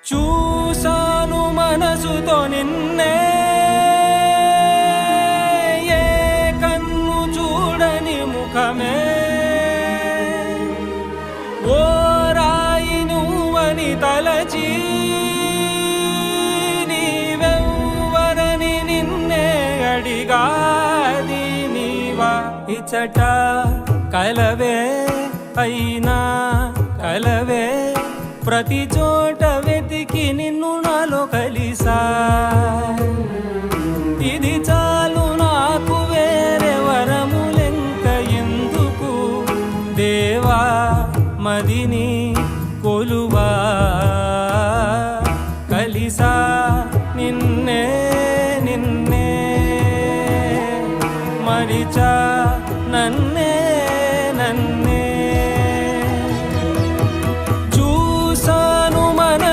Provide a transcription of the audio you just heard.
చూసాను మనసుతో నిన్నే, ఏ కన్ను చూడని ముఖమే, ఓ రాయి నువ్వని తలచి నీవెవ్వరని నిన్నే అడిగాది నీవా. ఇచ్చట కలవే అయినా కలవే, ప్రతి చోట వెతికి నిన్ను నాలో కలిసా. ఇది చాలు నాకు, వేరే వరములెంక ఎందుకు దేవా, మదిని కొలువా. కలిసా నిన్నే నిన్నే మరిచా